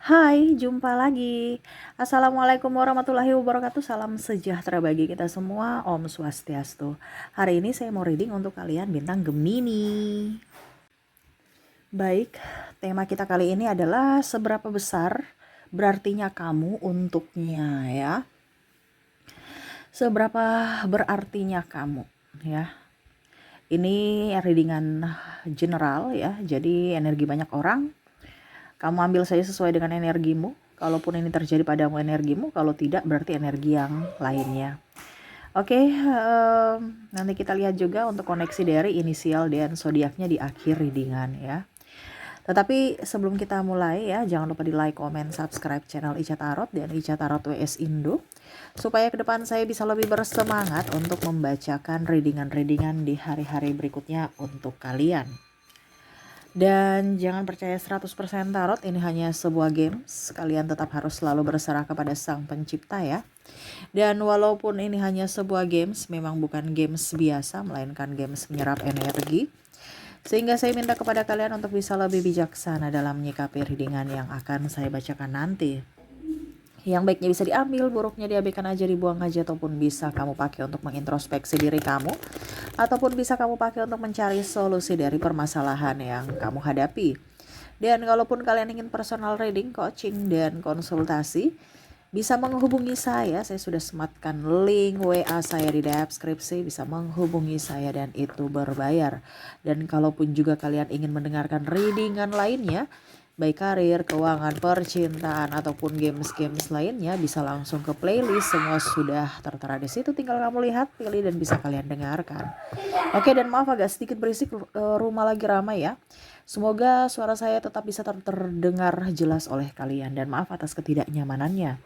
Hai, jumpa lagi. Assalamualaikum warahmatullahi wabarakatuh. Salam sejahtera bagi kita semua. Om Swastiastu. Hari ini saya mau reading untuk kalian bintang Gemini. Baik, tema kita kali ini adalah seberapa besar berartinya kamu untuknya ya. Seberapa berartinya kamu ya. Ini readingan general ya. Jadi energi banyak orang. Kamu ambil saja sesuai dengan energimu. Kalaupun ini terjadi padamu energimu, kalau tidak berarti energi yang lainnya. Oke, nanti kita lihat juga untuk koneksi dari inisial dan zodiaknya di akhir readingan ya. Tetapi sebelum kita mulai ya, jangan lupa di like, comment, subscribe channel Ica Tarot dan Ica Tarot WS Indo. Supaya ke depan saya bisa lebih bersemangat untuk membacakan readingan-readingan di hari-hari berikutnya untuk kalian. Dan jangan percaya 100% tarot, ini hanya sebuah games. Kalian tetap harus selalu berserah kepada Sang Pencipta ya. Dan walaupun ini hanya sebuah games, memang bukan games biasa, melainkan games menyerap energi. Sehingga saya minta kepada kalian untuk bisa lebih bijaksana dalam menyikapi readingan yang akan saya bacakan nanti. Yang baiknya bisa diambil, buruknya diabaikan aja, dibuang aja, ataupun bisa kamu pakai untuk mengintrospeksi diri kamu, ataupun bisa kamu pakai untuk mencari solusi dari permasalahan yang kamu hadapi. Dan kalaupun kalian ingin personal reading, coaching, dan konsultasi, bisa menghubungi saya sudah sematkan link WA saya di deskripsi, bisa menghubungi saya dan itu berbayar. Dan kalaupun juga kalian ingin mendengarkan readingan lainnya, baik karir, keuangan, percintaan, ataupun games-games lainnya, bisa langsung ke playlist, semua sudah tertera di situ, tinggal kamu lihat, pilih, dan bisa kalian dengarkan. Oke, dan maaf agak sedikit berisik, rumah lagi ramai ya. Semoga suara saya tetap bisa terdengar jelas oleh kalian, dan maaf atas ketidaknyamanannya.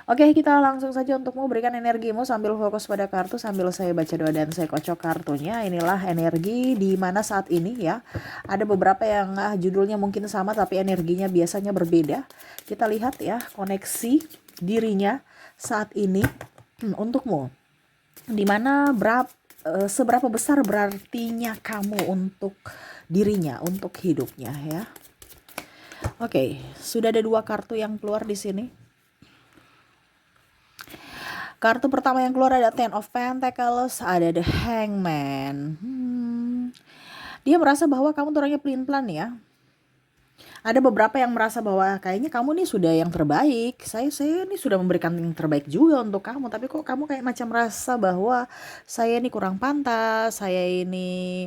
Oke, kita langsung saja untuk memberikan energimu sambil fokus pada kartu, sambil saya baca doa dan saya kocok kartunya. Inilah energi di mana saat ini ya. Ada beberapa yang judulnya mungkin sama tapi energinya biasanya berbeda. Kita lihat ya koneksi dirinya saat ini untukmu. Di mana seberapa besar berartinya kamu untuk dirinya, untuk hidupnya ya. Oke, sudah ada 2 kartu yang keluar di sini. Kartu pertama yang keluar ada Ten of Pentacles, ada The Hangman. Dia merasa bahwa kamu tuh orangnya pelin-pelan ya. Ada beberapa yang merasa bahwa kayaknya kamu nih sudah yang terbaik. Saya nih sudah memberikan yang terbaik juga untuk kamu, tapi kok kamu kayak macam merasa bahwa saya ini kurang pantas, saya ini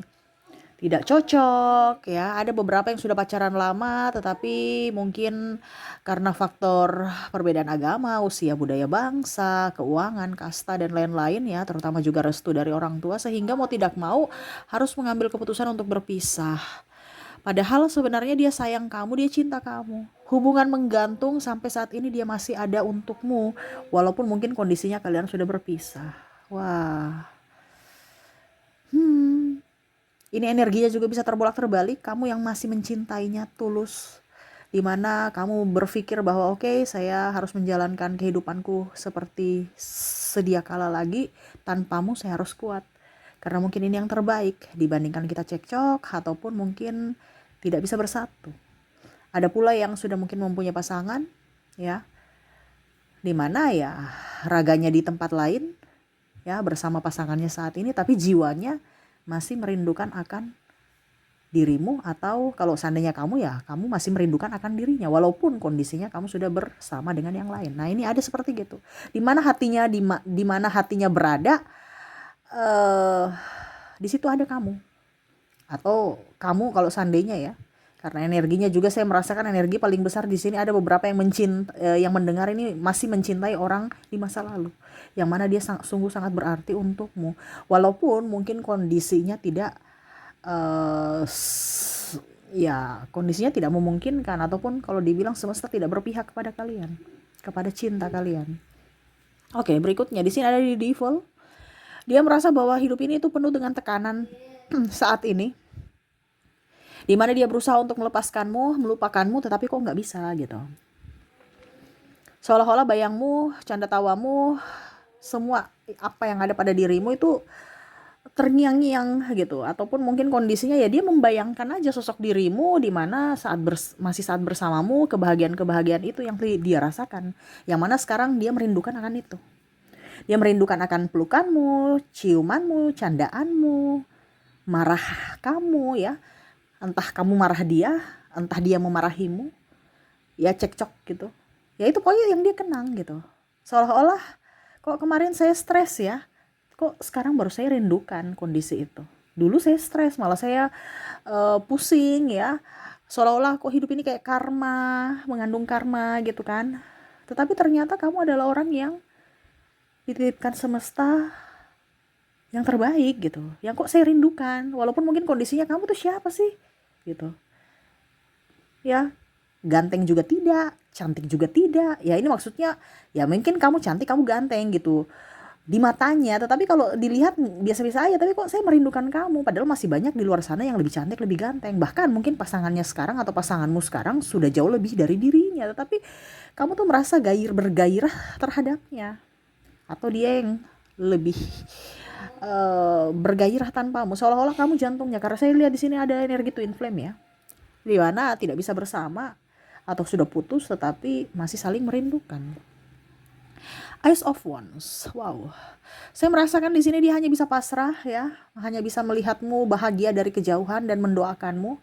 tidak cocok ya. Ada beberapa yang sudah pacaran lama tetapi mungkin karena faktor perbedaan agama, usia, budaya bangsa, keuangan, kasta, dan lain-lain ya, terutama juga restu dari orang tua, sehingga mau tidak mau harus mengambil keputusan untuk berpisah. Padahal sebenarnya dia sayang kamu, dia cinta kamu. Hubungan menggantung sampai saat ini dia masih ada untukmu, walaupun mungkin kondisinya kalian sudah berpisah. Wah. Ini energinya juga bisa terbolak-terbalik, kamu yang masih mencintainya tulus. Dimana kamu berpikir bahwa oke, saya harus menjalankan kehidupanku seperti sedia kala lagi, tanpamu saya harus kuat. Karena mungkin ini yang terbaik dibandingkan kita cekcok ataupun mungkin tidak bisa bersatu. Ada pula yang sudah mungkin mempunyai pasangan ya, dimana ya raganya di tempat lain ya bersama pasangannya saat ini, tapi jiwanya masih merindukan akan dirimu, atau kalau seandainya kamu ya kamu masih merindukan akan dirinya walaupun kondisinya kamu sudah bersama dengan yang lain. Nah, ini ada seperti gitu. Di mana hatinya berada, di situ ada kamu. Atau kamu kalau seandainya ya, karena energinya juga saya merasakan energi paling besar di sini, ada beberapa yang yang mendengar ini masih mencintai orang di masa lalu, yang mana dia sungguh sangat berarti untukmu, walaupun mungkin kondisinya tidak ya kondisinya tidak memungkinkan, ataupun kalau dibilang semesta tidak berpihak kepada kalian, kepada cinta kalian. Oke, berikutnya di sini ada di Devil. Dia merasa bahwa hidup ini itu penuh dengan tekanan saat ini, dimana dia berusaha untuk melepaskanmu, melupakanmu, tetapi kok nggak bisa gitu. Seolah-olah bayangmu, canda tawamu, semua apa yang ada pada dirimu itu terngiang-ngiang gitu, ataupun mungkin kondisinya ya dia membayangkan aja sosok dirimu di mana masih saat bersamamu, kebahagiaan-kebahagiaan itu yang dia rasakan, yang mana sekarang dia merindukan akan itu. Dia merindukan akan pelukanmu, ciumanmu, candaanmu, marah kamu ya, entah kamu marah dia, entah dia memarahimu, ya cekcok gitu. Ya itu pokoknya yang dia kenang gitu. Seolah-olah kok kemarin saya stres ya, kok sekarang baru saya rindukan kondisi itu. Dulu saya stres, malah saya pusing ya. Seolah-olah kok hidup ini kayak karma, mengandung karma gitu kan. Tetapi ternyata kamu adalah orang yang dititipkan semesta yang terbaik gitu. Yang kok saya rindukan, walaupun mungkin kondisinya kamu tuh siapa sih gitu. Ya, ganteng juga tidak, cantik juga tidak. Ya ini maksudnya ya mungkin kamu cantik, kamu ganteng gitu di matanya, tetapi kalau dilihat biasa-biasa aja. Tapi kok saya merindukan kamu, padahal masih banyak di luar sana yang lebih cantik, lebih ganteng. Bahkan mungkin pasangannya sekarang atau pasanganmu sekarang sudah jauh lebih dari dirinya, tetapi kamu tuh merasa bergairah terhadapnya, atau dia yang lebih bergairah tanpamu, seolah-olah kamu jantungnya. Karena saya lihat di sini ada energi twin flame ya, di mana tidak bisa bersama atau sudah putus tetapi masih saling merindukan. Ace of Wands, wow. Saya merasakan di sini dia hanya bisa pasrah ya, hanya bisa melihatmu bahagia dari kejauhan dan mendoakanmu.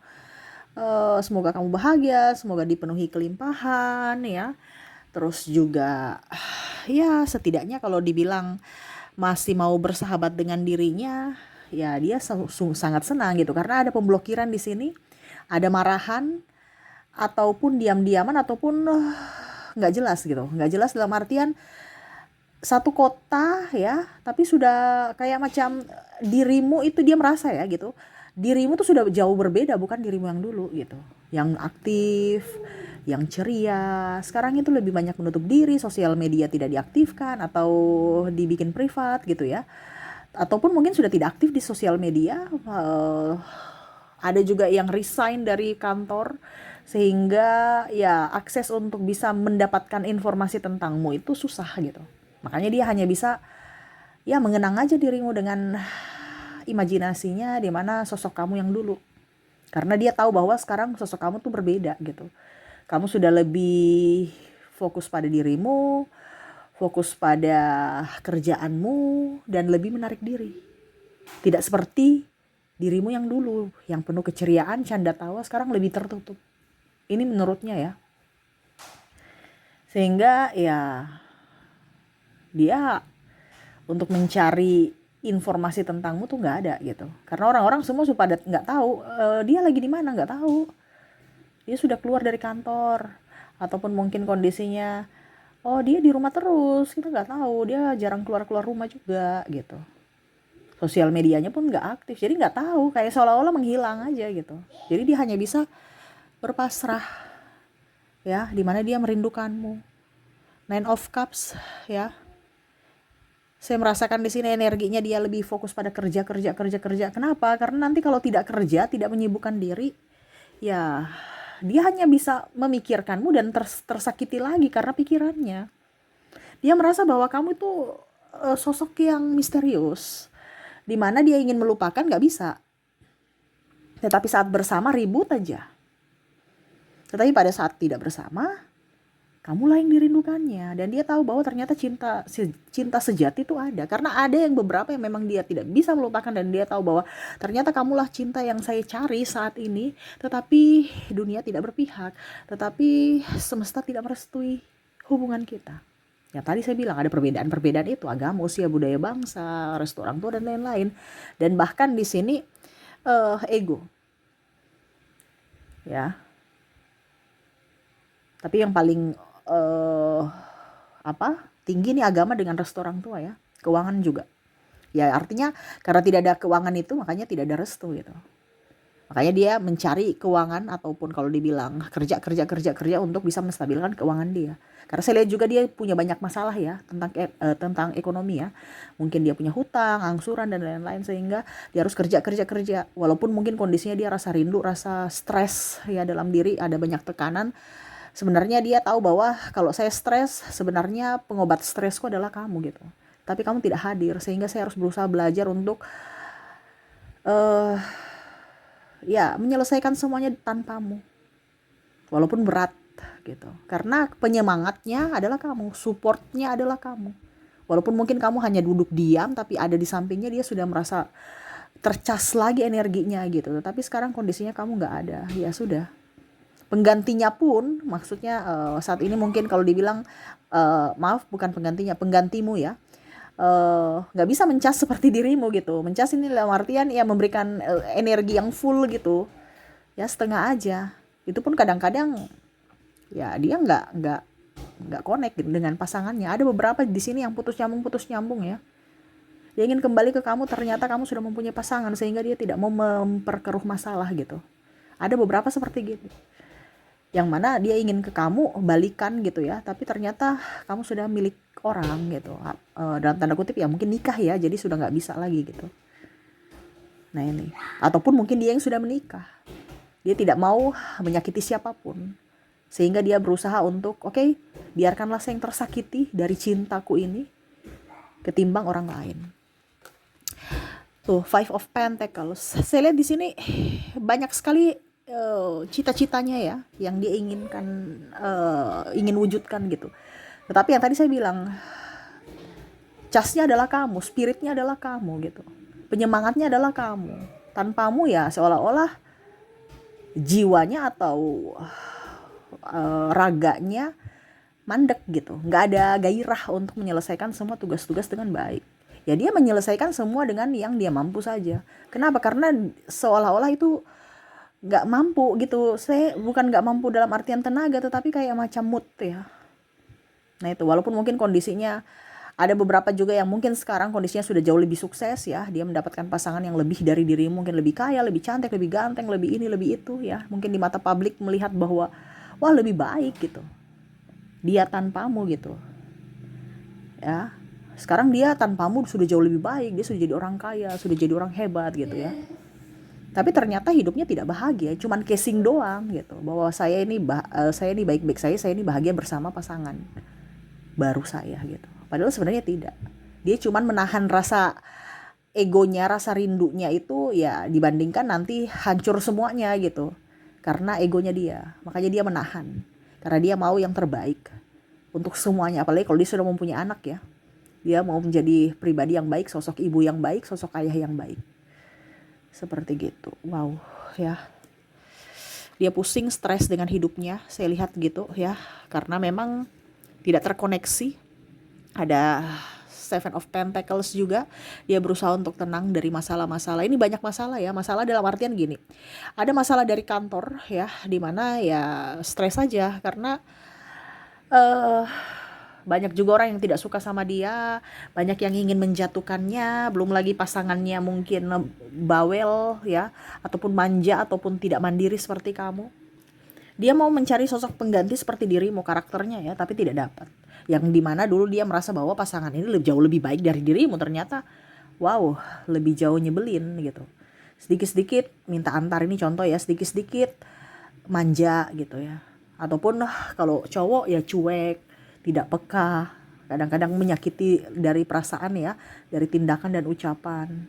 Semoga kamu bahagia, semoga dipenuhi kelimpahan ya. Terus juga ya setidaknya kalau dibilang masih mau bersahabat dengan dirinya, ya dia sangat senang gitu karena ada pemblokiran di sini, ada marahan ataupun diam-diaman ataupun nggak jelas gitu, nggak jelas dalam artian satu kota ya, tapi sudah kayak macam dirimu itu dia merasa ya gitu, dirimu tuh sudah jauh berbeda, bukan dirimu yang dulu gitu, yang aktif, yang ceria. Sekarang itu lebih banyak menutup diri, sosial media tidak diaktifkan atau dibikin privat gitu ya, ataupun mungkin sudah tidak aktif di sosial media. Ada juga yang resign dari kantor sehingga ya akses untuk bisa mendapatkan informasi tentangmu itu susah gitu. Makanya dia hanya bisa ya mengenang aja dirimu dengan imajinasinya di mana sosok kamu yang dulu. Karena dia tahu bahwa sekarang sosok kamu tuh berbeda gitu. Kamu sudah lebih fokus pada dirimu, fokus pada kerjaanmu, dan lebih menarik diri. Tidak seperti dirimu yang dulu, yang penuh keceriaan, canda tawa, sekarang lebih tertutup. Ini menurutnya ya. Sehingga ya dia untuk mencari informasi tentangmu tuh nggak ada gitu. Karena orang-orang semua sudah nggak tahu dia lagi di mana, nggak tahu. Dia sudah keluar dari kantor, ataupun mungkin kondisinya oh dia di rumah terus, kita nggak tahu, dia jarang keluar rumah juga gitu. Sosial medianya pun nggak aktif, jadi nggak tahu, kayak seolah-olah menghilang aja gitu. Jadi dia hanya bisa berpasrah ya, dimana dia merindukanmu. Nine of Cups ya, saya merasakan di sini energinya dia lebih fokus pada kerja. Kenapa? Karena nanti kalau tidak kerja, tidak menyibukkan diri, ya dia hanya bisa memikirkanmu dan tersakiti lagi karena pikirannya. Dia merasa bahwa kamu itu sosok yang misterius, dimana dia ingin melupakan nggak bisa. Tetapi saat bersama ribut aja. Tetapi pada saat tidak bersama, kamulah yang dirindukannya. Dan dia tahu bahwa ternyata cinta sejati itu ada. Karena ada yang beberapa yang memang dia tidak bisa melupakan, dan dia tahu bahwa ternyata kamulah cinta yang saya cari saat ini. Tetapi dunia tidak berpihak, tetapi semesta tidak merestui hubungan kita. Ya tadi saya bilang ada perbedaan itu, agama, usia, budaya, bangsa, restu orang tua, dan lain-lain. Dan bahkan di sini ego. Ya. Tapi yang paling tinggi nih agama dengan restu orang tua ya. Keuangan juga. Ya artinya karena tidak ada keuangan itu, makanya tidak ada restu gitu. Makanya dia mencari keuangan, ataupun kalau dibilang kerja untuk bisa menstabilkan keuangan dia. Karena saya lihat juga dia punya banyak masalah ya tentang ekonomi ya. Mungkin dia punya hutang, angsuran, dan lain-lain, sehingga dia harus kerja. Walaupun mungkin kondisinya dia rasa rindu, rasa stres ya dalam diri, ada banyak tekanan. Sebenarnya dia tahu bahwa kalau saya stres, sebenarnya pengobat stresku adalah kamu gitu. Tapi kamu tidak hadir, sehingga saya harus berusaha belajar untuk eh ya menyelesaikan semuanya tanpamu, walaupun berat gitu. Karena penyemangatnya adalah kamu, supportnya adalah kamu. Walaupun mungkin kamu hanya duduk diam, tapi ada di sampingnya, dia sudah merasa tercas lagi energinya gitu. Tapi sekarang kondisinya kamu nggak ada, ya sudah. Penggantinya pun, maksudnya saat ini mungkin kalau dibilang, maaf bukan penggantinya, penggantimu ya, nggak bisa mencas seperti dirimu gitu. Mencas ini dalam artian ya memberikan energi yang full gitu, ya setengah aja. Itu pun kadang-kadang ya dia nggak connect gitu dengan pasangannya. Ada beberapa di sini yang putus nyambung ya. Dia ingin kembali ke kamu, ternyata kamu sudah mempunyai pasangan sehingga dia tidak mau memperkeruh masalah gitu. Ada beberapa seperti gitu. Yang mana dia ingin ke kamu balikan gitu ya, tapi ternyata kamu sudah milik orang gitu. Dalam tanda kutip ya mungkin nikah ya, jadi sudah nggak bisa lagi gitu. Nah ini, ataupun mungkin dia yang sudah menikah, dia tidak mau menyakiti siapapun, sehingga dia berusaha untuk oke, biarkanlah saya yang tersakiti dari cintaku ini ketimbang orang lain. Tuh, Five of Pentacles. Saya lihat di sini banyak sekali cita-citanya ya yang dia inginkan, ingin wujudkan gitu. Tetapi yang tadi saya bilang, casnya adalah kamu, spiritnya adalah kamu gitu, penyemangatnya adalah kamu. Tanpamu ya seolah-olah jiwanya atau raganya mandek gitu, nggak ada gairah untuk menyelesaikan semua tugas-tugas dengan baik. Ya dia menyelesaikan semua dengan yang dia mampu saja. Kenapa? Karena seolah-olah itu nggak mampu gitu. Saya bukan nggak mampu dalam artian tenaga, tetapi kayak macam mood ya. Nah itu, walaupun mungkin kondisinya ada beberapa juga yang mungkin sekarang kondisinya sudah jauh lebih sukses ya. Dia mendapatkan pasangan yang lebih dari dirimu, mungkin lebih kaya, lebih cantik, lebih ganteng, lebih ini, lebih itu ya. Mungkin di mata publik melihat bahwa wah lebih baik gitu. Dia tanpamu gitu. Ya. Sekarang dia tanpamu sudah jauh lebih baik, dia sudah jadi orang kaya, sudah jadi orang hebat gitu ya. Tapi ternyata hidupnya tidak bahagia, cuman casing doang gitu. Bahwa saya ini baik-baik saya ini bahagia bersama pasangan baru saya gitu. Padahal sebenarnya tidak. Dia cuman menahan rasa egonya, rasa rindunya itu ya, dibandingkan nanti hancur semuanya gitu. Karena egonya dia. Makanya dia menahan. Karena dia mau yang terbaik untuk semuanya. Apalagi kalau dia sudah mempunyai anak ya. Dia mau menjadi pribadi yang baik, sosok ibu yang baik, sosok ayah yang baik. Seperti gitu. Wow, ya. Dia pusing, stres dengan hidupnya. Saya lihat gitu ya. Karena memang tidak terkoneksi. Ada Seven of Pentacles juga. Dia berusaha untuk tenang dari masalah-masalah. Ini banyak masalah ya. Masalah dalam artian gini. Ada masalah dari kantor ya, dimana ya stres aja karena banyak juga orang yang tidak suka sama dia, banyak yang ingin menjatuhkannya, belum lagi pasangannya mungkin bawel ya, ataupun manja, ataupun tidak mandiri seperti kamu. Dia mau mencari sosok pengganti seperti dirimu, karakternya ya, tapi tidak dapat. Yang dimana dulu dia merasa bahwa pasangan ini jauh lebih baik dari dirimu, ternyata wow, lebih jauh nyebelin gitu. Sedikit-sedikit minta antar, ini contoh ya, sedikit-sedikit manja gitu ya. Ataupun kalau cowok ya cuek, tidak peka, kadang-kadang menyakiti dari perasaan ya, dari tindakan dan ucapan.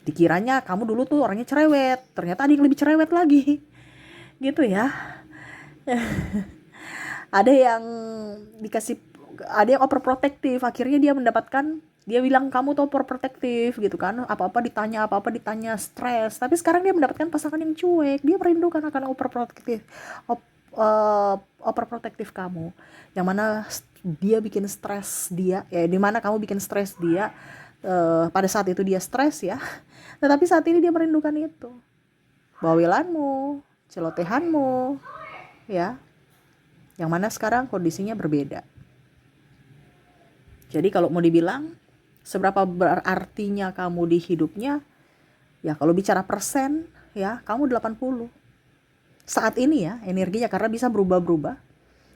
Dikiranya kamu dulu tuh orangnya cerewet, ternyata ada yang lebih cerewet lagi. Gitu ya. Ada yang dikasih, ada yang overprotective, akhirnya dia mendapatkan, dia bilang kamu tuh overprotective gitu kan, apa-apa ditanya stres. Tapi sekarang dia mendapatkan pasangan yang cuek, dia merindukan akan overprotective kamu, yang mana dia bikin stres dia ya, di mana kamu bikin stres dia. Pada saat itu dia stres ya, tetapi saat ini dia merindukan itu, bawelanmu, celotehanmu ya, yang mana sekarang kondisinya berbeda. Jadi kalau mau dibilang seberapa berartinya kamu di hidupnya, ya kalau bicara persen ya kamu 80 saat ini ya energinya, karena bisa berubah-berubah.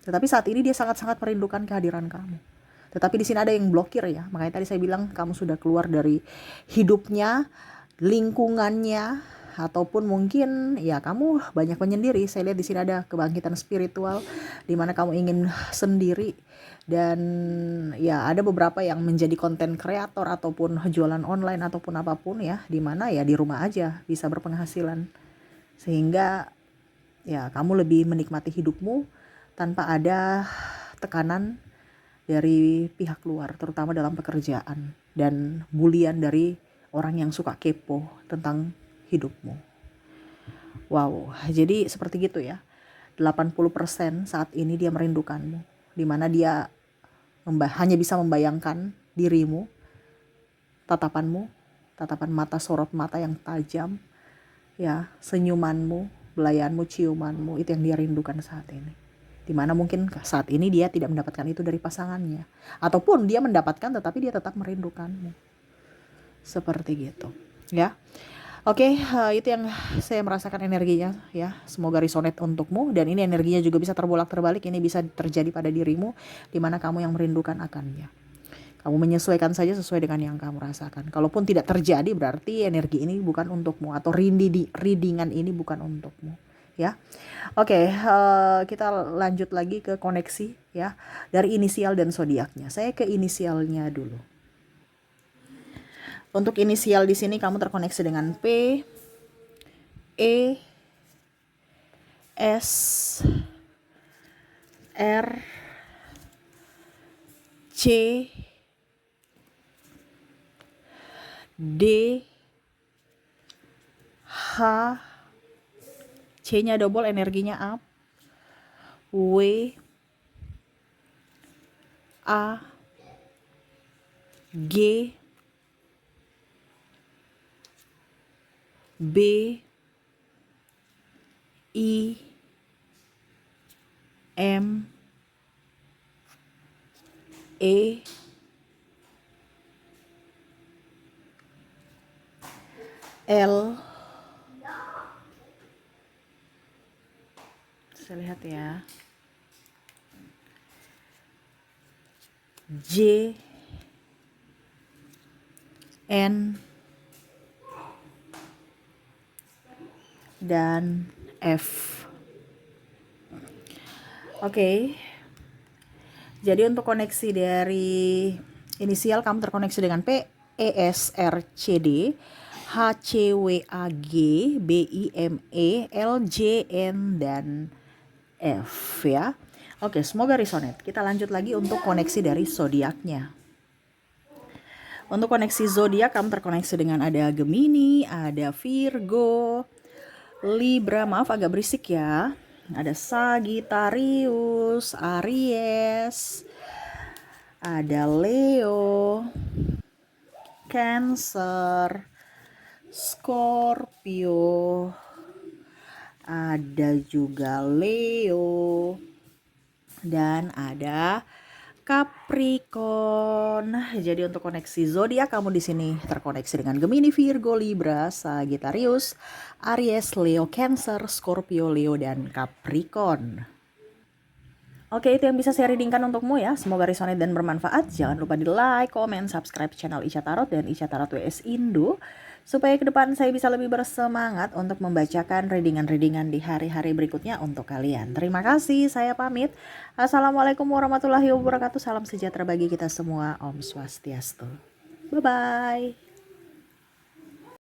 Tetapi saat ini dia sangat-sangat merindukan kehadiran kamu. Tetapi di sini ada yang blokir ya, makanya tadi saya bilang kamu sudah keluar dari hidupnya, lingkungannya, ataupun mungkin ya kamu banyak menyendiri. Saya lihat di sini ada kebangkitan spiritual di mana kamu ingin sendiri, dan ya ada beberapa yang menjadi konten kreator ataupun jualan online ataupun apapun ya, di mana ya di rumah aja bisa berpenghasilan, sehingga ya kamu lebih menikmati hidupmu tanpa ada tekanan dari pihak luar, terutama dalam pekerjaan, dan bulian dari orang yang suka kepo tentang hidupmu. Wow, jadi seperti gitu ya. 80% saat ini dia merindukanmu, di mana dia hanya bisa membayangkan dirimu, tatapanmu, tatapan mata, sorot mata yang tajam, ya, senyumanmu, belayanmu, ciumanmu, itu yang dia rindukan saat ini. Dimana mungkin saat ini dia tidak mendapatkan itu dari pasangannya, ataupun dia mendapatkan tetapi dia tetap merindukanmu, seperti gitu ya. Oke, itu yang saya merasakan energinya ya. Semoga resonate untukmu, dan ini energinya juga bisa terbolak-terbalik. Ini bisa terjadi pada dirimu, dimana kamu yang merindukan akannya. Kamu menyesuaikan saja sesuai dengan yang kamu rasakan. Kalaupun tidak terjadi, berarti energi ini bukan untukmu, atau readingan ini bukan untukmu ya. Oke, kita lanjut lagi ke koneksi ya, dari inisial dan zodiaknya. Saya ke inisialnya dulu. Untuk inisial di sini kamu terkoneksi dengan P, E, S, R, C, D, H, C-nya double, energinya up, W, A, G, B, I, M, E, L. Saya lihat ya. J, N, dan F. Oke. Jadi untuk koneksi dari inisial kamu terkoneksi dengan P, E, S, R, C, D, H, C, W, A, G, B, I, M, E, L, J, N, dan F ya. Oke, semoga resonate. Kita lanjut lagi untuk koneksi dari zodiaknya. Untuk koneksi zodiak kamu terkoneksi dengan ada Gemini, ada Virgo, Libra, maaf agak berisik ya. Ada Sagittarius, Aries, ada Leo, Cancer, Scorpio, ada juga Leo, dan ada Capricorn. Jadi untuk koneksi zodiak kamu di sini terkoneksi dengan Gemini, Virgo, Libra, Sagittarius, Aries, Leo, Cancer, Scorpio, Leo, dan Capricorn. Oke, itu yang bisa saya readingkan untukmu ya. Semoga resonate dan bermanfaat. Jangan lupa di like, comment, subscribe channel Ica Tarot dan Ica Tarot WS Indo, supaya ke depan saya bisa lebih bersemangat untuk membacakan readingan-readingan di hari-hari berikutnya untuk kalian. Terima kasih, saya pamit. Assalamualaikum warahmatullahi wabarakatuh. Salam sejahtera bagi kita semua. Om Swastiastu. Bye-bye.